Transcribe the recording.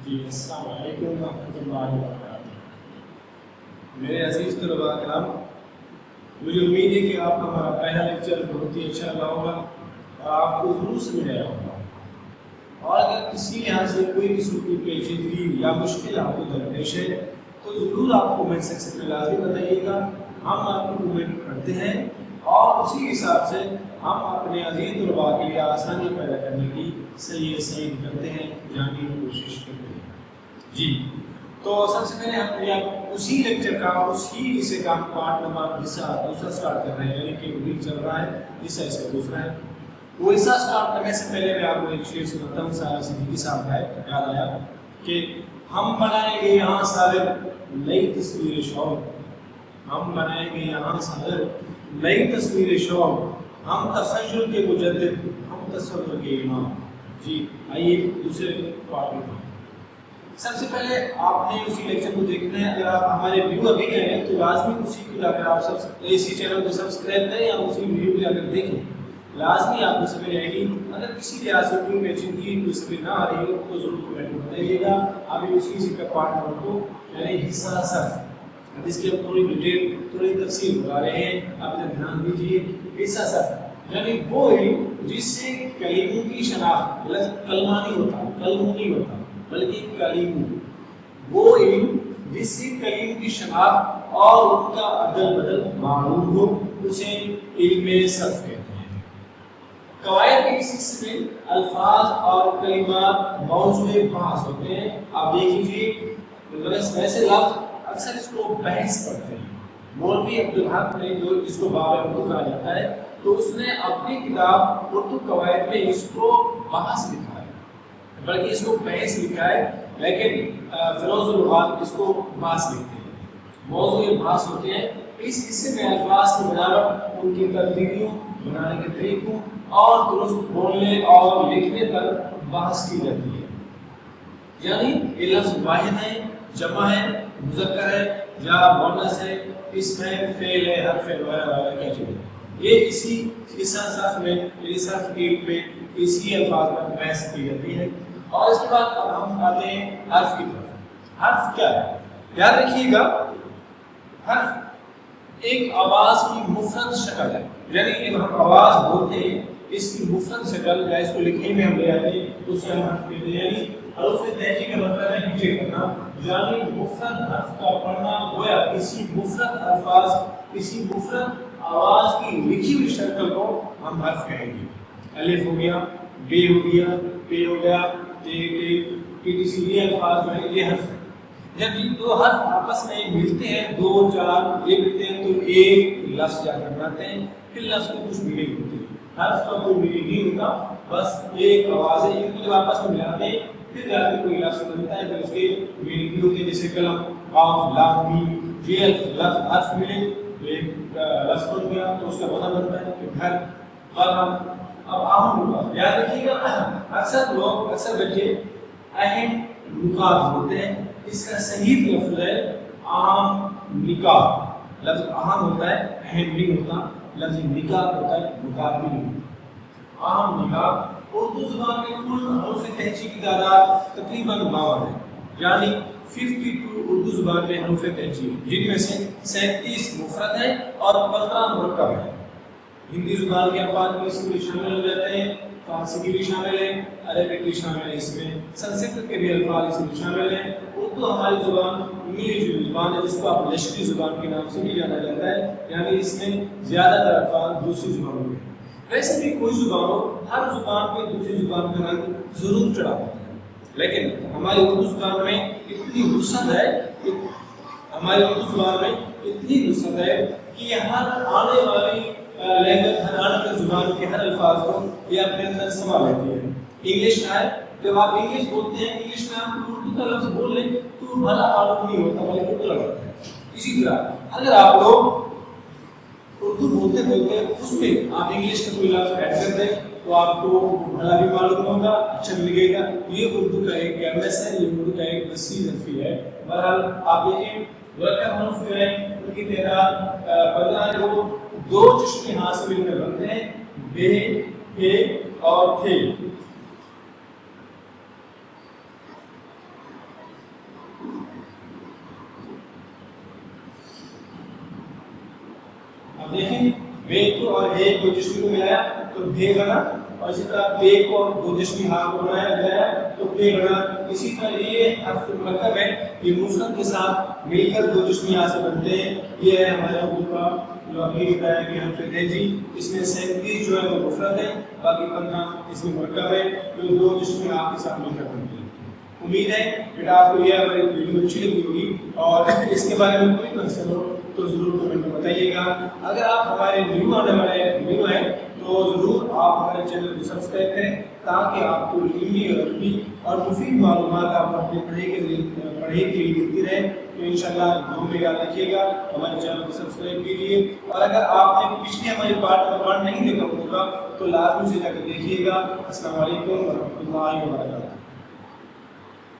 جی السلام علیکم ورحمۃ اللہ وبرکاتہ۔ میرے عزیز طلباء کرام، مجھے امید ہے کہ آپ کا ہمارا پہلا لیکچر بہت ہی اچھا لگا ہوگا اور آپ کو ضرور سمجھ آیا ہوگا، اور اگر کسی لحاظ سے کوئی قسم کی پیچیدگی یا مشکل آپ کو درپیش ہے تو ضرور آپ کومنٹ سیکشن میں لازمی بتائیے گا۔ ہم آپ کو کومنٹ کرتے ہیں اور اسی حساب سے ہم اپنے عزیز طلباء کے لیے آسانی پیدا کرنے کی صحیح کرتے ہیں، جاننے کی کوشش کرتے ہیں۔ جی تو سب سے پہلے ہم اسی لیکچر کا اسی حصے کا پارٹ نمبر دوسرا سٹارٹ کر رہے ہیں، یعنی کہ ویک چل رہا ہے، حصہ اس کا دوسرا ہے۔ وہ حصہ سٹارٹ کرنے سے پہلے میں آپ کو ایک شعر سناتا ہوں، سارا صدیقی صاحب کا ہے، یاد آیا کہ ہم بنائیں گے یہاں صادر نئی تصویر شوق، ہم بنائیں گے یہاں صادر نئی تصویر شوق، ہم تخیل کے مجدد، ہم تصور کے امام۔ جی آئیے دوسرے پارٹ میں۔ سب سے پہلے آپ نے اسی لیکچر کو دیکھنا ہے۔ اگر آپ ہمارے ویڈیو ابھی گئے ہیں تو لازمی اسی کو جا کر آپ اسی چینل کو سبسکرائب کریں یا اسی ویڈیو کو جا کر دیکھیں، لازمی آپ کو سمجھ آئے گی۔ اگر کسی لحاظ سے کوئی پیچیدگی کوئی سمجھ نہ آ رہی ہو تو ضرور کمنٹ میں بتائیے گا۔ ابھی اسی کا پارٹ نمبر کو یعنی حصہ صرف، اب اس کی تھوڑی ڈیٹیل تھوڑی تفصیل بتا رہے ہیں، آپ ادھر دھیان دیجیے۔ حصہ صرف یعنی وہ علم جس سے کلموں کی شناخت، کلمہ نہیں ہوتا، کلمہ نہیں ہوتا بلکہ کلیم، وہ علم جس سے کلیم کی شناخت اور ان کا عدل بدل معلوم ہو، اسے علم صرف کہتے ہیں۔ قواعد کے اس حصے میں الفاظ اور کلمات موضوع بحث ہوتے ہیں۔ آپ دیکھ لیجیے، ویسے لفظ اکثر اس کو بحث پڑھتے ہیں۔ مولوی عبدالحق نے جو اس کو باب اردو کہا جاتا ہے، تو اس نے اپنی کتاب اردو قواعد میں اس کو بحث لکھا ہے، بلکہ اس کو بحث لکھا ہے، لیکن فیروز اللغات اس کو بحث لکھتے ہیں۔ موضوع بحث ہوتے ہیں۔ اس حصے میں الفاظ کی بناوٹ، ان کی تبدیلیوں، بنانے کے طریقوں اور درست بولنے اور لکھنے پر بحث کی جاتی ہے۔ یعنی یہ لفظ واحد ہے، جمع ہے، مذکر ہے یا مؤنث ہے، اسم ہے، فعل ہے، حرف ہے وغیرہ کیا چیز ہے، یہ اسی حصہ صرف میں، صرف کے علم میں اسی الفاظ پر بحث کی جاتی ہے۔ اور اس کے بعد اب ہم آتے ہیں حرف کی طرف۔ حرف کیا ہے؟ یاد رکھیے گا، حرف ایک آواز کی مفرد شکل ہے، یعنی جب ہم آواز بولتے ہیں اس کی مفرد شکل یا اس کو لکھنے میں ہم لے آتے ہیں تو اسے ہم حرف کہتے ہیں۔ یعنی حروف تہجی کا مطلب ہے نیچے کرنا، یعنی مفرد حرف کا پڑھنا، گویا کسی مفرد الفاظ، کسی مفرد آواز کی لکھی ہوئی شکل کو ہم حرف کہیں گے۔ الف ہو گیا، بے ہو گیا، پے ہو گیا، یہ الفاظ جو ہیں یہ حرف ہیں۔ جب یہ دو حرف آپس میں ملتے ہیں، دو چار یہ ملتے ہیں تو ایک لفظ جا کر بناتے ہیں، پھر لفظ کو کچھ میننگ ہوتی ہے۔ حرف کا کوئی میننگ نہیں ہوتا، بس ایک آواز ہے، ان کو جب آپس میں ملاتے ہیں پھر جا کے کوئی لفظ بنتا ہے، پھر اس کے میننگ بھی ہوتی ہے، جیسے قلم، قاف، لام، میم، یہ لفظ حرف ملے تو ایک لفظ بن گیا تو اس کا معنی بنتا ہے کہ گھر، قلم۔ اب اہم نکات یاد رکھیے گا، اکثر بچے اہم نکات بولتے ہیں، اس کا صحیح لفظ ہے عام نکات۔ لفظ اہم ہوتا ہے، اہم نہیں ہوتا، لفظ نکات ہوتا ہے، نکات بھی نہیں ہوتا۔ عام نکات اردو زبان میں کل حروف تہجی کی تعداد تقریباً 52 ہے، یعنی 52 اردو زبان میں حروف تہجی ہیں، جن میں سے 37 مفرد ہیں اور 15 مرکب ہیں۔ ہندی زبان کے الفاظ بھی اس میں شامل ہو جاتے ہیں، فارسی کی بھی شامل ہے، عربک بھی شامل ہے، اس میں سنسکرت کے بھی الفاظ اس میں شامل ہیں۔ اردو ہماری زبان میری زبان ہے، جس کو آپ لشکری زبان کے نام سے بھی جانا جاتا ہے، یعنی اس میں زیادہ تر الفاظ دوسری زبانوں میں ہیں۔ ویسے بھی کوئی زبان ہو، ہر زبان پہ دوسری زبان کا رنگ ضرور چڑھا ہوتا ہے، لیکن ہماری اردو زبان میں اتنی وسعت ہے، ہماری اردو زبان میں اتنی وسعت ہے کہ ہر آنے والی لینگویج، ہر آنے والی زبان کے ہر الفاظ کو یہ اپنے اندر سما لیتی ہے۔ انگلش ہے، جب آپ انگلش بولتے ہیں، انگلش میں آپ اردو کا لفظ بول لیں تو بھلا معلوم نہیں ہوتا بلکہ اردو لگتا ہے۔ اسی طرح اگر آپ لوگ اردو بولتے بولتے اس میں آپ انگلش کا کوئی لفظ ایڈ کر دیں تو آپ کو بھلا بھی معلوم ہوگا، اچھا بھی لگے گا۔ یہ اردو کا ایک کیمس ہے، یہ اردو کا ایک وسیع ظرفیت ہے۔ بہرحال آپ دیکھیں مرکب حروف جو ہیں ان کی تعداد 15 جو دو چشمے ہاتھ سے مل کر بنتے ہیں، بے، ہے اور تھے۔ اب دیکھیں بے کو اور اے کو جسم کو ملایا تو بے بنا، اور اسی طرح بے کو دو جسمی ہاں کو بنایا تو بے بنا. اسی طرح یہ حرف مرکب ہے، یہ مفرد کے ساتھ مل کر دو جسمی ہاں سے بنتے ہیں. یہ ہے ہمارے اردو کا جو ابھی بتایا کہ حرف تہجی، اس میں 37 جو ہے وہ مفرد ہے، باقی 15 اس میں مرکب ہے جو دو جسمی ہاں کے ساتھ مل کر بنتے ہیں. امید ہے بیٹا آپ کو یہ ہماری ویڈیو اچھی لگی ہوگی، اور اس کے بارے میں کوئی کنسرن ہو تو ضرور کمنٹ میں بتائیے گا. اگر آپ ہمارے نیو ہیں تو ضرور آپ ہمارے چینل کو سبسکرائب کریں تاکہ آپ کو علمی اور مفید معلومات آپ اپنے پڑھائی کے لیے ملتی رہے. تو انشاءاللہ دعاؤں میں یاد رکھیے گا، ہمارے چینل کو سبسکرائب کیجیے، اور اگر آپ نے پچھلی ہماری پارٹ نمبر 1 نہیں دیکھا ہوگا تو لازمی سے جا کر دیکھیے گا. السلام علیکم ورحمۃ اللہ وبرکاتہ.